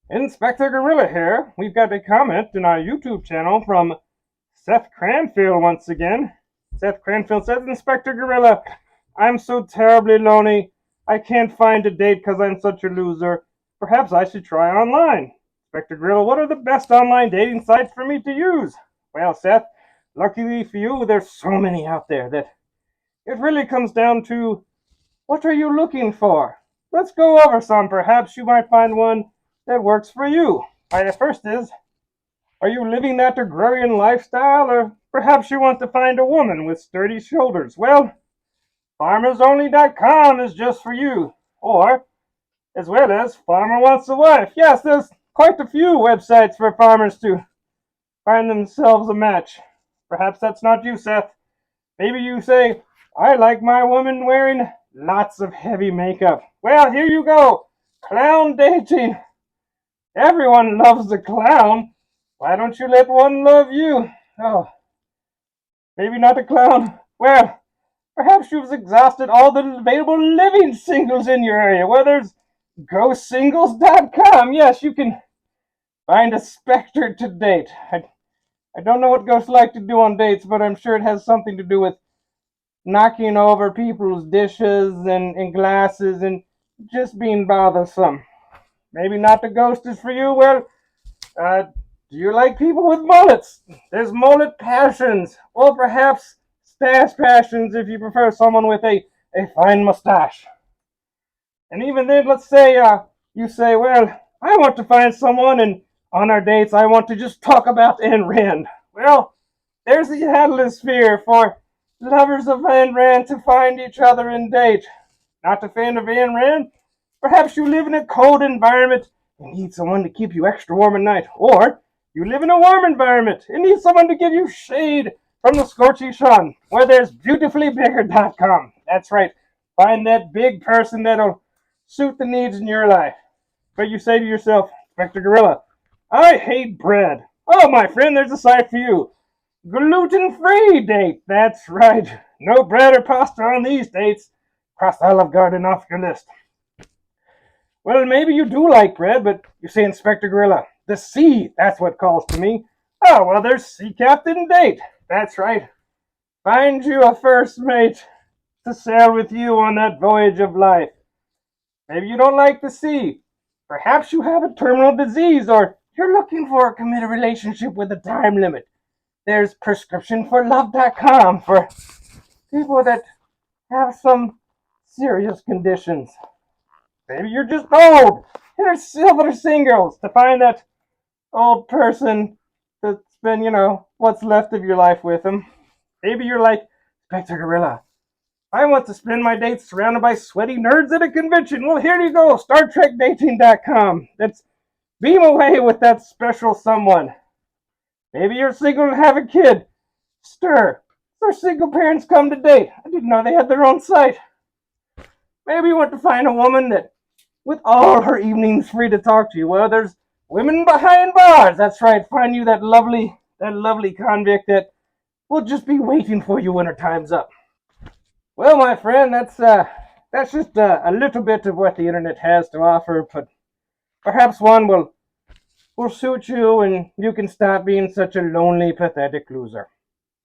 Inspector Gorilla here. We've got a comment in our YouTube channel from Seth Cranfield once again. Seth Cranfield says, Inspector Gorilla, I'm so terribly lonely. I can't find a date because I'm such a loser. Perhaps I should try online. Inspector Gorilla, what are the best online dating sites for me to use? Well, Seth, luckily for you, there's so many out there that it really comes down to what are you looking for? Let's go over some. Perhaps you might find one that works for you. The first is, are you living that agrarian lifestyle, or perhaps you want to find a woman with sturdy shoulders? Well, farmersonly.com is just for you. Or, as well as Farmer Wants a Wife. Yes, there's quite a few websites for farmers to find themselves a match. Perhaps that's not you, Seth. Maybe you say, I like my woman wearing lots of heavy makeup. Well, here you go. Clown dating. Everyone loves a clown. Why don't you let one love you? Oh, maybe not a clown. Well, perhaps you've exhausted all the available living singles in your area. Well, there's GhostSingles.com. Yes, you can find a specter to date. I don't know what ghosts like to do on dates, but I'm sure it has something to do with knocking over people's dishes and glasses and just being bothersome. Maybe not the ghost is for you. Well, do you like people with mullets? There's mullet passions, or perhaps stash passions if you prefer someone with a fine mustache. And even then, let's say you say, well, I want to find someone, and on our dates, I want to just talk about Ayn Rand. Well, there's the atmosphere for lovers of Ayn Rand to find each other and date. Not a fan of Ayn Rand? Perhaps you live in a cold environment and need someone to keep you extra warm at night. Or you live in a warm environment and need someone to give you shade from the scorching sun. Well, there's beautifulybigger.com. That's right. Find that big person that'll suit the needs in your life. But you say to yourself, Inspector Gorilla, I hate bread. Oh, my friend, there's a site for you. Gluten-free date. That's right. No bread or pasta on these dates. Cross Olive Garden off your list. Well, maybe you do like bread, but you say, Inspector Gorilla, the sea, that's what calls to me. Oh, well, there's Sea Captain Date. That's right. Find you a first mate to sail with you on that voyage of life. Maybe you don't like the sea. Perhaps you have a terminal disease, or you're looking for a committed relationship with a time limit. There's prescriptionforlove.com for people that have some serious conditions. Maybe you're just old. There's Silver Singles to find that old person to spend, what's left of your life with them. Maybe you're like, Inspector Gorilla, I want to spend my dates surrounded by sweaty nerds at a convention. Well, here you go, StarTrekDating.com. That's beam away with that special someone. Maybe you're single and have a kid. Stir. Where single parents come to date. I didn't know they had their own site. Maybe you want to find a woman that, with all her evenings free to talk to you. Well, there's women behind bars. That's right. Find you that lovely convict that will just be waiting for you when her time's up. Well, my friend, that's just a little bit of what the internet has to offer, but perhaps one will suit you, and you can stop being such a lonely, pathetic loser.